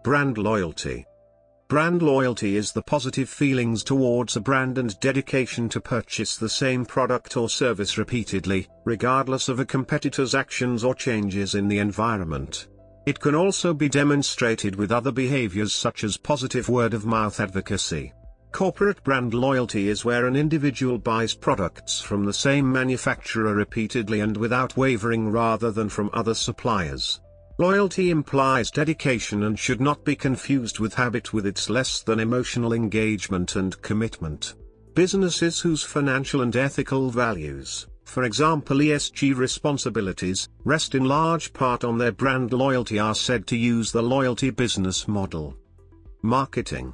Brand loyalty. Brand loyalty is the positive feelings towards a brand and dedication to purchase the same product or service repeatedly, regardless of a competitor's actions or changes in the environment. It can also be demonstrated with other behaviors such as positive word-of-mouth advocacy. Corporate brand loyalty is where an individual buys products from the same manufacturer repeatedly and without wavering rather than from other suppliers. Loyalty implies dedication and should not be confused with habit, with its less than emotional engagement and commitment. Businesses whose financial and ethical values, for example ESG responsibilities, rest in large part on their brand loyalty are said to use the loyalty business model. Marketing.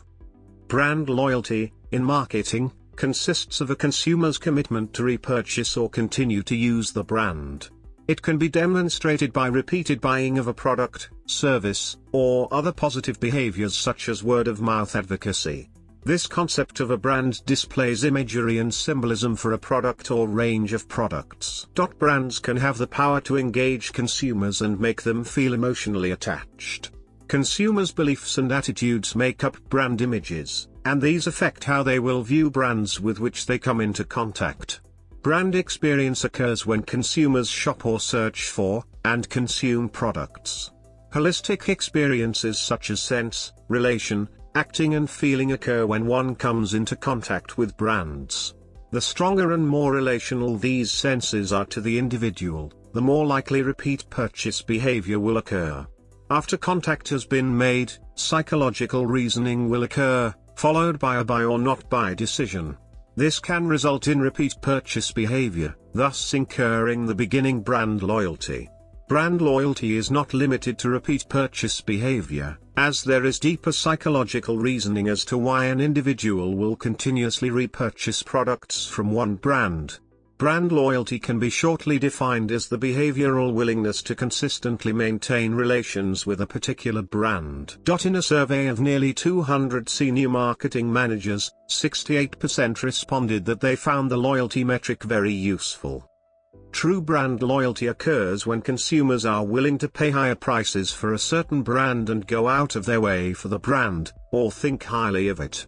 Brand loyalty, in marketing, consists of a consumer's commitment to repurchase or continue to use the brand. It can be demonstrated by repeated buying of a product, service, or other positive behaviors such as word-of-mouth advocacy. This concept of a brand displays imagery and symbolism for a product or range of products. Brands can have the power to engage consumers and make them feel emotionally attached. Consumers' beliefs and attitudes make up brand images, and these affect how they will view brands with which they come into contact. Brand experience occurs when consumers shop or search for, and consume products. Holistic experiences such as sense, relation, acting and feeling occur when one comes into contact with brands. The stronger and more relational these senses are to the individual, the more likely repeat purchase behavior will occur. After contact has been made, psychological reasoning will occur, followed by a buy or not buy decision. This can result in repeat purchase behavior, thus incurring the beginning brand loyalty. Brand loyalty is not limited to repeat purchase behavior, as there is deeper psychological reasoning as to why an individual will continuously repurchase products from one brand. Brand loyalty can be shortly defined as the behavioral willingness to consistently maintain relations with a particular brand. In a survey of nearly 200 senior marketing managers, 68% responded that they found the loyalty metric very useful. True brand loyalty occurs when consumers are willing to pay higher prices for a certain brand and go out of their way for the brand, or think highly of it.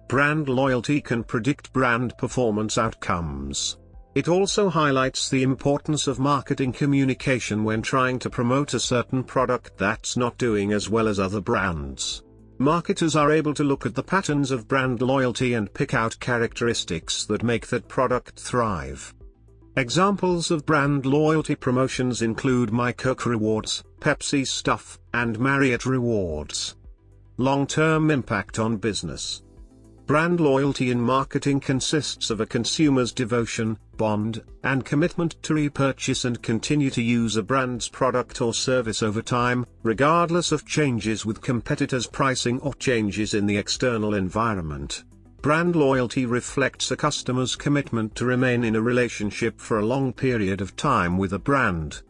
Brand loyalty can predict brand performance outcomes. It also highlights the importance of marketing communication when trying to promote a certain product that's not doing as well as other brands. Marketers are able to look at the patterns of brand loyalty and pick out characteristics that make that product thrive. Examples of brand loyalty promotions include My Coke Rewards, Pepsi Stuff, and Marriott Rewards. Long-term impact on business. Brand loyalty in marketing consists of a consumer's devotion, bond, and commitment to repurchase and continue to use a brand's product or service over time, regardless of changes with competitors' pricing or changes in the external environment. Brand loyalty reflects a customer's commitment to remain in a relationship for a long period of time with a brand.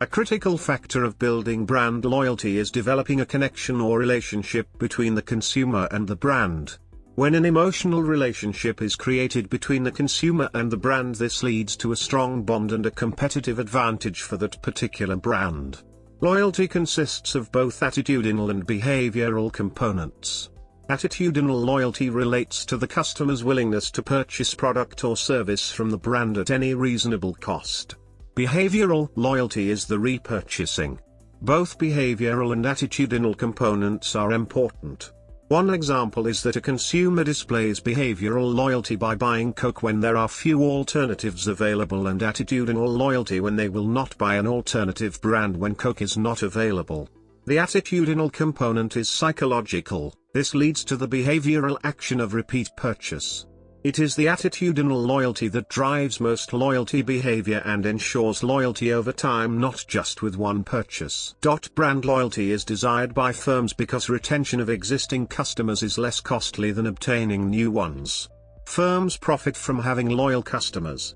A critical factor of building brand loyalty is developing a connection or relationship between the consumer and the brand. When an emotional relationship is created between the consumer and the brand, this leads to a strong bond and a competitive advantage for that particular brand. Loyalty consists of both attitudinal and behavioral components. Attitudinal loyalty relates to the customer's willingness to purchase product or service from the brand at any reasonable cost. Behavioral loyalty is the repurchasing. Both behavioral and attitudinal components are important. One example is that a consumer displays behavioral loyalty by buying Coke when there are few alternatives available, and attitudinal loyalty when they will not buy an alternative brand when Coke is not available. The attitudinal component is psychological. This leads to the behavioral action of repeat purchase. It is the attitudinal loyalty that drives most loyalty behavior and ensures loyalty over time, not just with one purchase. Brand loyalty is desired by firms because retention of existing customers is less costly than obtaining new ones. Firms profit from having loyal customers.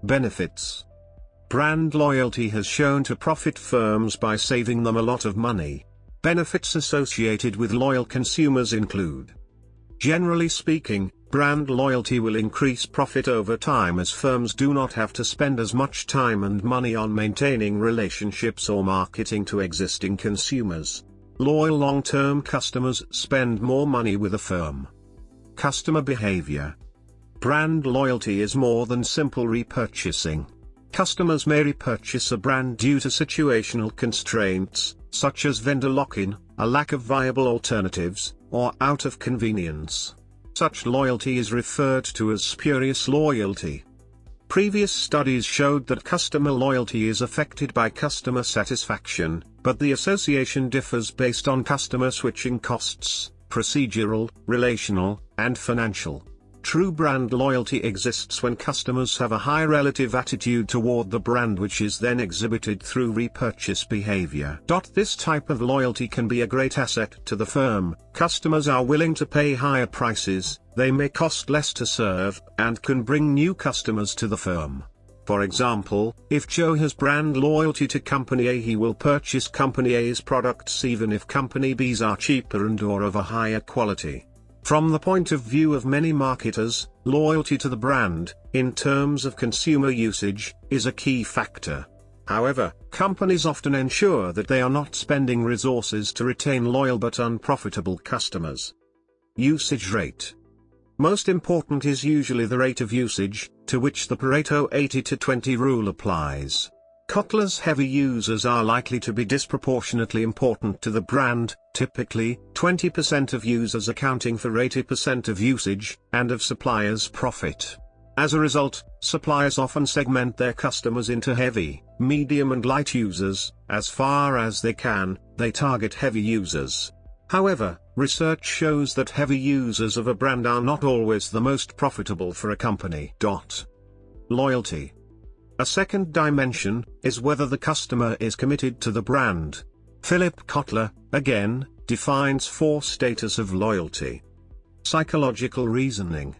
Benefits. Brand loyalty has shown to profit firms by saving them a lot of money. Benefits associated with loyal consumers include: generally speaking, brand loyalty will increase profit over time as firms do not have to spend as much time and money on maintaining relationships or marketing to existing consumers. Loyal long-term customers spend more money with a firm. Customer behavior. Brand loyalty is more than simple repurchasing. Customers may repurchase a brand due to situational constraints, such as vendor lock-in, a lack of viable alternatives, or out of convenience. Such loyalty is referred to as spurious loyalty. Previous studies showed that customer loyalty is affected by customer satisfaction, but the association differs based on customer switching costs, procedural, relational, and financial. True brand loyalty exists when customers have a high relative attitude toward the brand, which is then exhibited through repurchase behavior. This type of loyalty can be a great asset to the firm. Customers are willing to pay higher prices, they may cost less to serve, and can bring new customers to the firm. For example, if Joe has brand loyalty to Company A, he will purchase Company A's products even if Company B's are cheaper and/or of a higher quality. From the point of view of many marketers, loyalty to the brand, in terms of consumer usage, is a key factor. However, companies often ensure that they are not spending resources to retain loyal but unprofitable customers. Usage rate. Most important is usually the rate of usage, to which the Pareto 80-20 rule applies. Kotler's heavy users are likely to be disproportionately important to the brand, typically 20% of users accounting for 80% of usage, and of suppliers' profit. As a result, suppliers often segment their customers into heavy, medium and light users. As far as they can, they target heavy users. However, research shows that heavy users of a brand are not always the most profitable for a company. Loyalty. A second dimension is whether the customer is committed to the brand. Philip Kotler, again, defines 4 status of loyalty. Psychological reasoning.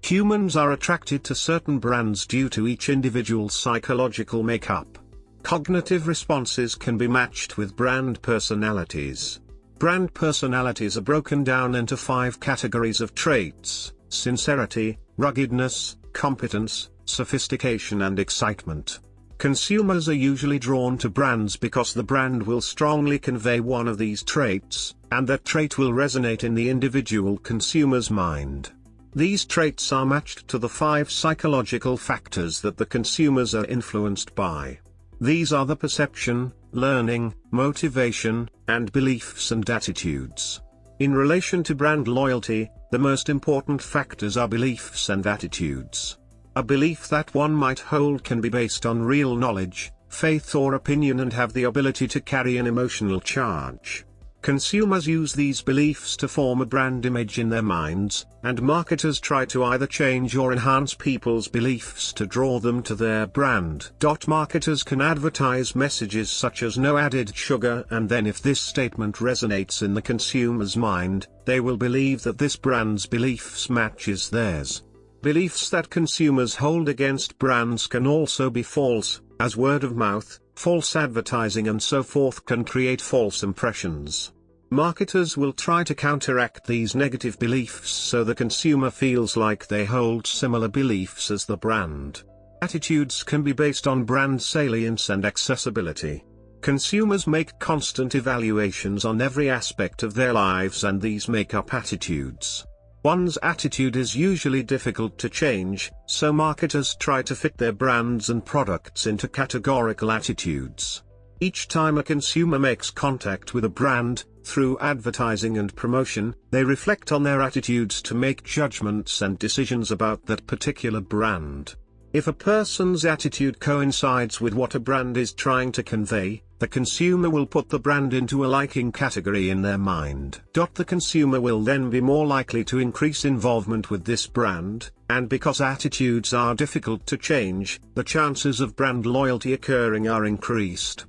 Humans are attracted to certain brands due to each individual's psychological makeup. Cognitive responses can be matched with brand personalities. Brand personalities are broken down into 5 categories of traits: sincerity, ruggedness, competence, sophistication and excitement. Consumers are usually drawn to brands because the brand will strongly convey one of these traits, and that trait will resonate in the individual consumer's mind. These traits are matched to the 5 psychological factors that the consumers are influenced by. These are the perception, learning, motivation, and beliefs and attitudes. In relation to brand loyalty, the most important factors are beliefs and attitudes. A belief that one might hold can be based on real knowledge, faith or opinion and have the ability to carry an emotional charge. Consumers use these beliefs to form a brand image in their minds, and marketers try to either change or enhance people's beliefs to draw them to their brand. Marketers can advertise messages such as "no added sugar," and then if this statement resonates in the consumer's mind, they will believe that this brand's beliefs matches theirs. Beliefs that consumers hold against brands can also be false, as word of mouth, false advertising and so forth can create false impressions. Marketers will try to counteract these negative beliefs so the consumer feels like they hold similar beliefs as the brand. Attitudes can be based on brand salience and accessibility. Consumers make constant evaluations on every aspect of their lives and these make up attitudes. One's attitude is usually difficult to change, so marketers try to fit their brands and products into categorical attitudes. Each time a consumer makes contact with a brand, through advertising and promotion, they reflect on their attitudes to make judgments and decisions about that particular brand. If a person's attitude coincides with what a brand is trying to convey, the consumer will put the brand into a liking category in their mind. The consumer will then be more likely to increase involvement with this brand, and because attitudes are difficult to change, the chances of brand loyalty occurring are increased.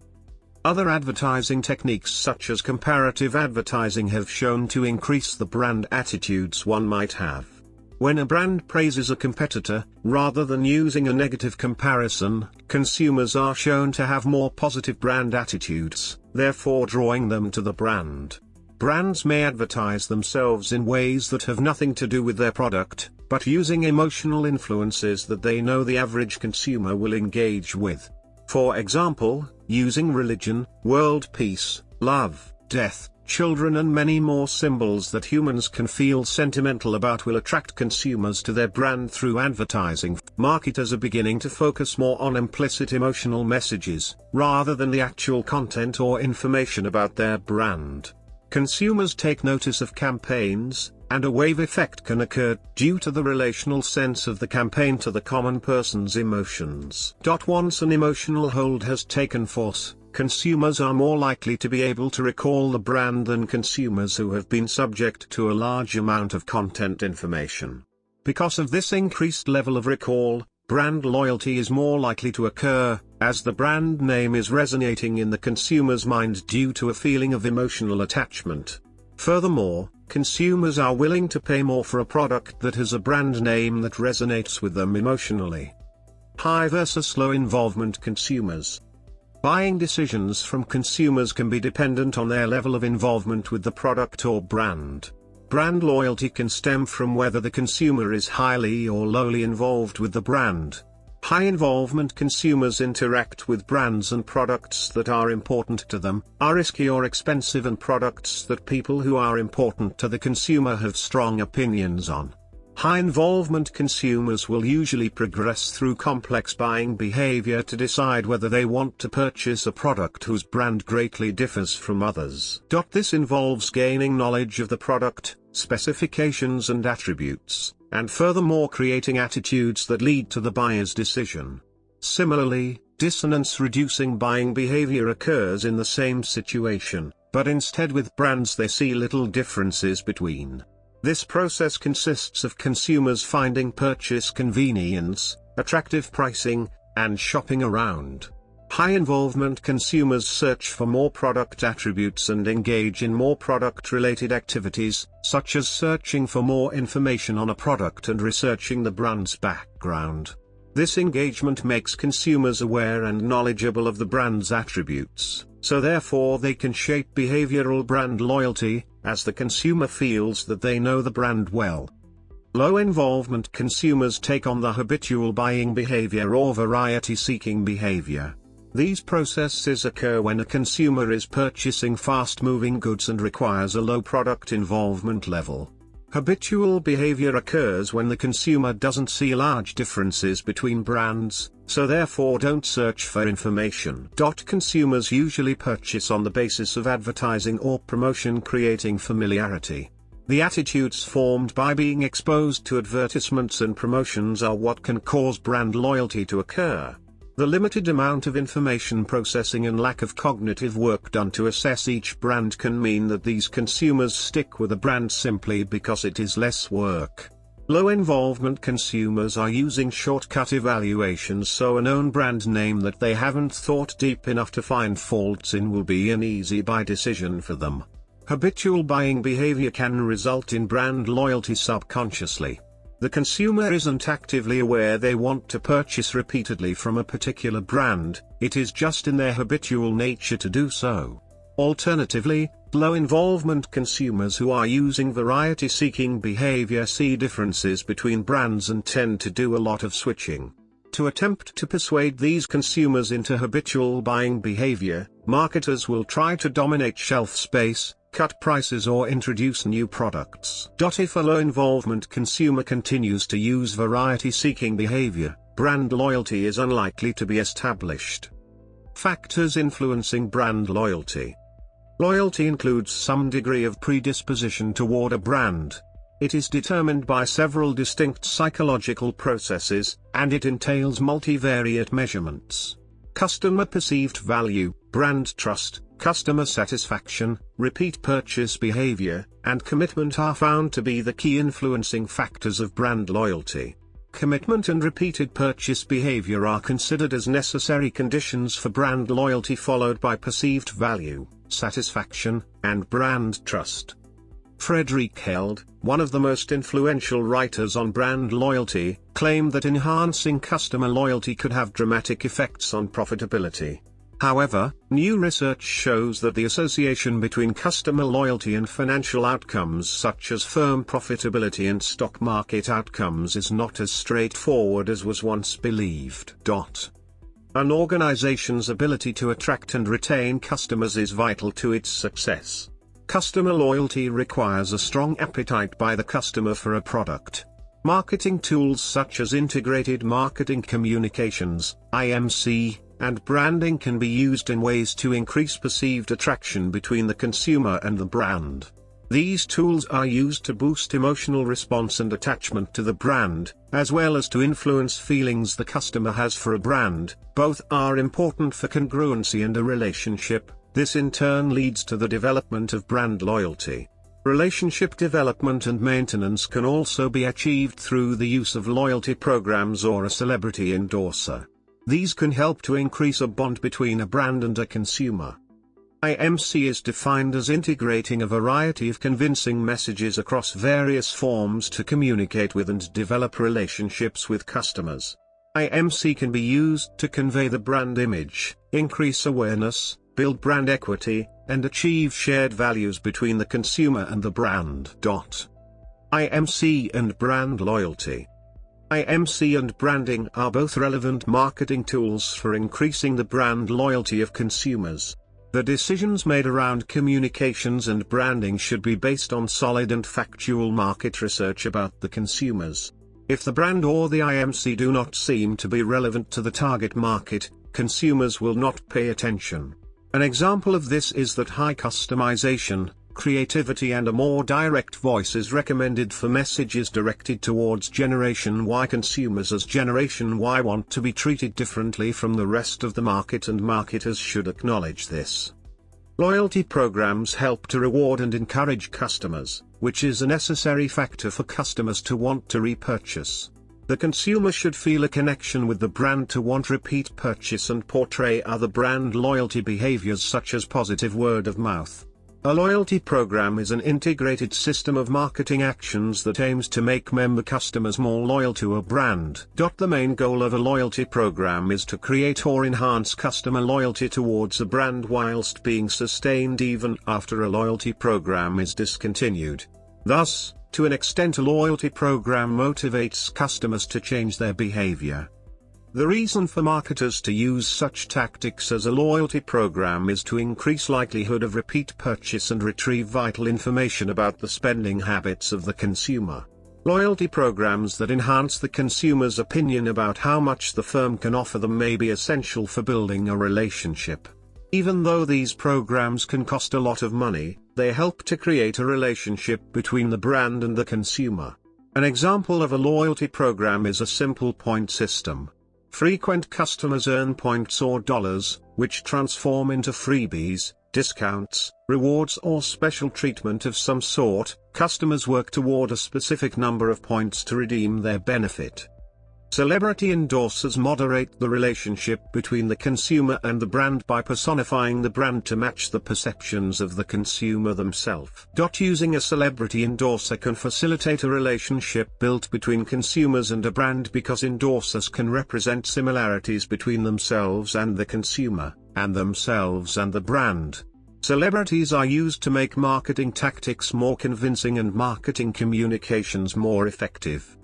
Other advertising techniques such as comparative advertising have shown to increase the brand attitudes one might have. When a brand praises a competitor, rather than using a negative comparison, consumers are shown to have more positive brand attitudes, therefore drawing them to the brand. Brands may advertise themselves in ways that have nothing to do with their product, but using emotional influences that they know the average consumer will engage with. For example, using religion, world peace, love, death, children and many more symbols that humans can feel sentimental about will attract consumers to their brand through advertising. Marketers are beginning to focus more on implicit emotional messages, rather than the actual content or information about their brand. Consumers take notice of campaigns, and a wave effect can occur due to the relational sense of the campaign to the common person's emotions. Once an emotional hold has taken force, consumers are more likely to be able to recall the brand than consumers who have been subject to a large amount of content information. Because of this increased level of recall, brand loyalty is more likely to occur, as the brand name is resonating in the consumer's mind due to a feeling of emotional attachment. Furthermore, consumers are willing to pay more for a product that has a brand name that resonates with them emotionally. High versus low involvement consumers. Buying decisions from consumers can be dependent on their level of involvement with the product or brand. Brand loyalty can stem from whether the consumer is highly or lowly involved with the brand. High involvement consumers interact with brands and products that are important to them, are risky or expensive, and products that people who are important to the consumer have strong opinions on. High involvement consumers will usually progress through complex buying behavior to decide whether they want to purchase a product whose brand greatly differs from others. This involves gaining knowledge of the product, specifications and attributes, and furthermore creating attitudes that lead to the buyer's decision. Similarly, dissonance-reducing buying behavior occurs in the same situation, but instead with brands they see little differences between. This process consists of consumers finding purchase convenience, attractive pricing, and shopping around. High-involvement consumers search for more product attributes and engage in more product-related activities, such as searching for more information on a product and researching the brand's background. This engagement makes consumers aware and knowledgeable of the brand's attributes, so therefore they can shape behavioral brand loyalty, as the consumer feels that they know the brand well. Low-involvement consumers take on the habitual buying behavior or variety-seeking behavior. These processes occur when a consumer is purchasing fast-moving goods and requires a low product involvement level. Habitual behavior occurs when the consumer doesn't see large differences between brands, so therefore don't search for information. Consumers usually purchase on the basis of advertising or promotion, creating familiarity. The attitudes formed by being exposed to advertisements and promotions are what can cause brand loyalty to occur. The limited amount of information processing and lack of cognitive work done to assess each brand can mean that these consumers stick with a brand simply because it is less work. Low-involvement consumers are using shortcut evaluations, so a known brand name that they haven't thought deep enough to find faults in will be an easy buy decision for them. Habitual buying behavior can result in brand loyalty subconsciously. The consumer isn't actively aware they want to purchase repeatedly from a particular brand, it is just in their habitual nature to do so. Alternatively, low-involvement consumers who are using variety-seeking behavior see differences between brands and tend to do a lot of switching. To attempt to persuade these consumers into habitual buying behavior, marketers will try to dominate shelf space, cut prices or introduce new products. If a low-involvement consumer continues to use variety-seeking behavior, brand loyalty is unlikely to be established. Factors influencing brand loyalty. Loyalty includes some degree of predisposition toward a brand. It is determined by several distinct psychological processes, and it entails multivariate measurements. Customer perceived value, brand trust, customer satisfaction, repeat purchase behavior, and commitment are found to be the key influencing factors of brand loyalty. Commitment and repeated purchase behavior are considered as necessary conditions for brand loyalty, followed by perceived value, satisfaction, and brand trust. Friedrich Held, one of the most influential writers on brand loyalty, claimed that enhancing customer loyalty could have dramatic effects on profitability. However, new research shows that the association between customer loyalty and financial outcomes such as firm profitability and stock market outcomes is not as straightforward as was once believed. An organization's ability to attract and retain customers is vital to its success. Customer loyalty requires a strong appetite by the customer for a product. Marketing tools such as integrated marketing communications, IMC, and branding can be used in ways to increase perceived attraction between the consumer and the brand. These tools are used to boost emotional response and attachment to the brand, as well as to influence feelings the customer has for a brand. Both are important for congruency and a relationship. This in turn leads to the development of brand loyalty. Relationship development and maintenance can also be achieved through the use of loyalty programs or a celebrity endorser. These can help to increase a bond between a brand and a consumer. IMC is defined as integrating a variety of convincing messages across various forms to communicate with and develop relationships with customers. IMC can be used to convey the brand image, increase awareness, build brand equity, and achieve shared values between the consumer and the brand. IMC and brand loyalty. IMC and branding are both relevant marketing tools for increasing the brand loyalty of consumers. The decisions made around communications and branding should be based on solid and factual market research about the consumers. If the brand or the IMC do not seem to be relevant to the target market, consumers will not pay attention. An example of this is that high customization, creativity and a more direct voice is recommended for messages directed towards Generation Y consumers, as Generation Y want to be treated differently from the rest of the market and marketers should acknowledge this. Loyalty programs help to reward and encourage customers, which is a necessary factor for customers to want to repurchase. The consumer should feel a connection with the brand to want repeat purchase and portray other brand loyalty behaviors such as positive word of mouth. A loyalty program is an integrated system of marketing actions that aims to make member customers more loyal to a brand. The main goal of a loyalty program is to create or enhance customer loyalty towards a brand whilst being sustained even after a loyalty program is discontinued. Thus, to an extent, a loyalty program motivates customers to change their behavior. The reason for marketers to use such tactics as a loyalty program is to increase likelihood of repeat purchase and retrieve vital information about the spending habits of the consumer. Loyalty programs that enhance the consumer's opinion about how much the firm can offer them may be essential for building a relationship. Even though these programs can cost a lot of money, they help to create a relationship between the brand and the consumer. An example of a loyalty program is a simple point system. Frequent customers earn points or dollars, which transform into freebies, discounts, rewards or special treatment of some sort. Customers work toward a specific number of points to redeem their benefit. Celebrity endorsers moderate the relationship between the consumer and the brand by personifying the brand to match the perceptions of the consumer themselves. Using a celebrity endorser can facilitate a relationship built between consumers and a brand because endorsers can represent similarities between themselves and the consumer, and themselves and the brand. Celebrities are used to make marketing tactics more convincing and marketing communications more effective.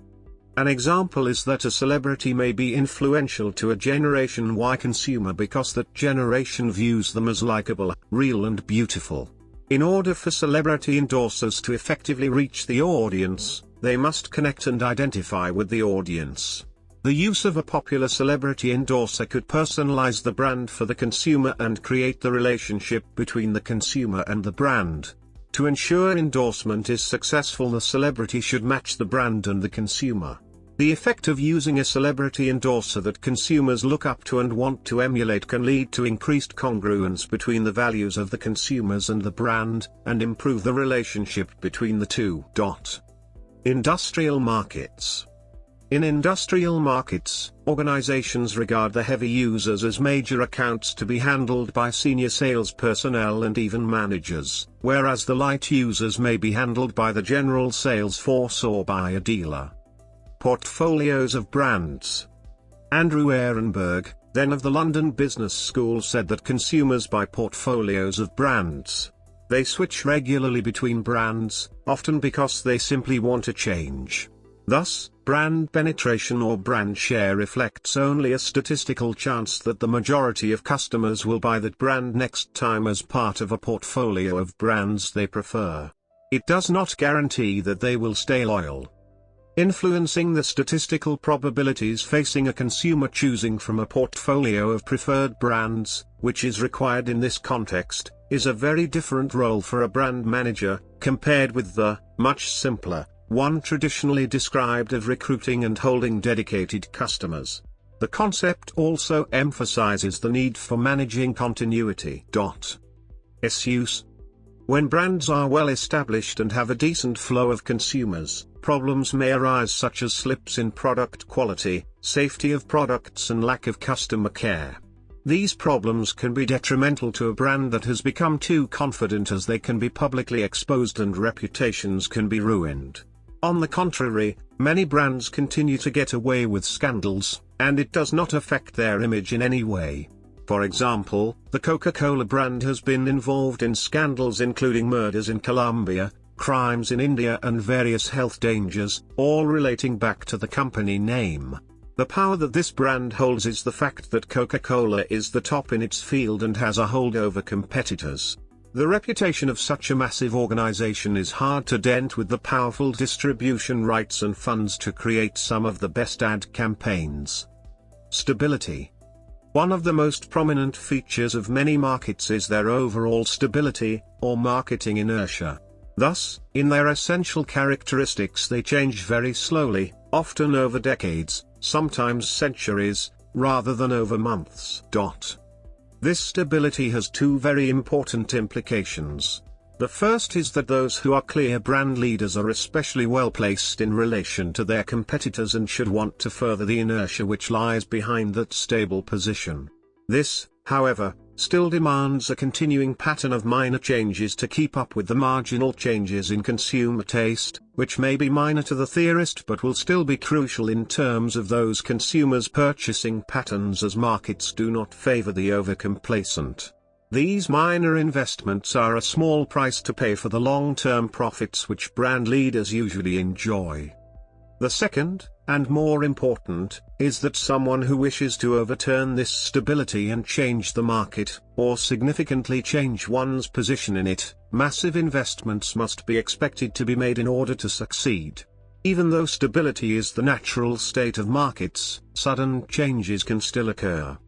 An example is that a celebrity may be influential to a Generation Y consumer because that generation views them as likable, real and beautiful. In order for celebrity endorsers to effectively reach the audience, they must connect and identify with the audience. The use of a popular celebrity endorser could personalize the brand for the consumer and create the relationship between the consumer and the brand. To ensure endorsement is successful, the celebrity should match the brand and the consumer. The effect of using a celebrity endorser that consumers look up to and want to emulate can lead to increased congruence between the values of the consumers and the brand, and improve the relationship between the two. Industrial markets. In industrial markets, organizations regard the heavy users as major accounts to be handled by senior sales personnel and even managers, whereas the light users may be handled by the general sales force or by a dealer. Portfolios of brands. Andrew Ehrenberg, then of the London Business School, said that consumers buy portfolios of brands. They switch regularly between brands, often because they simply want a change. Thus, brand penetration or brand share reflects only a statistical chance that the majority of customers will buy that brand next time as part of a portfolio of brands they prefer. It does not guarantee that they will stay loyal. Influencing the statistical probabilities facing a consumer choosing from a portfolio of preferred brands, which is required in this context, is a very different role for a brand manager, compared with the, much simpler, one traditionally described of recruiting and holding dedicated customers. The concept also emphasizes the need for managing continuity. Use. When brands are well established and have a decent flow of consumers, problems may arise such as slips in product quality, safety of products and lack of customer care. These problems can be detrimental to a brand that has become too confident, as they can be publicly exposed and reputations can be ruined. On the contrary, many brands continue to get away with scandals, and it does not affect their image in any way. For example, the Coca-Cola brand has been involved in scandals including murders in Colombia, crimes in India and various health dangers, all relating back to the company name. The power that this brand holds is the fact that Coca-Cola is the top in its field and has a hold over competitors. The reputation of such a massive organization is hard to dent with the powerful distribution rights and funds to create some of the best ad campaigns. Stability. One of the most prominent features of many markets is their overall stability, or marketing inertia. Thus, in their essential characteristics they change very slowly, often over decades, sometimes centuries, rather than over months. This stability has two very important implications. The first is that those who are clear brand leaders are especially well placed in relation to their competitors and should want to further the inertia which lies behind that stable position. This, however, still demands a continuing pattern of minor changes to keep up with the marginal changes in consumer taste, which may be minor to the theorist but will still be crucial in terms of those consumers' purchasing patterns, as markets do not favor the overcomplacent. These minor investments are a small price to pay for the long-term profits which brand leaders usually enjoy. The second, and more important, is that someone who wishes to overturn this stability and change the market, or significantly change one's position in it, massive investments must be expected to be made in order to succeed. Even though stability is the natural state of markets, sudden changes can still occur.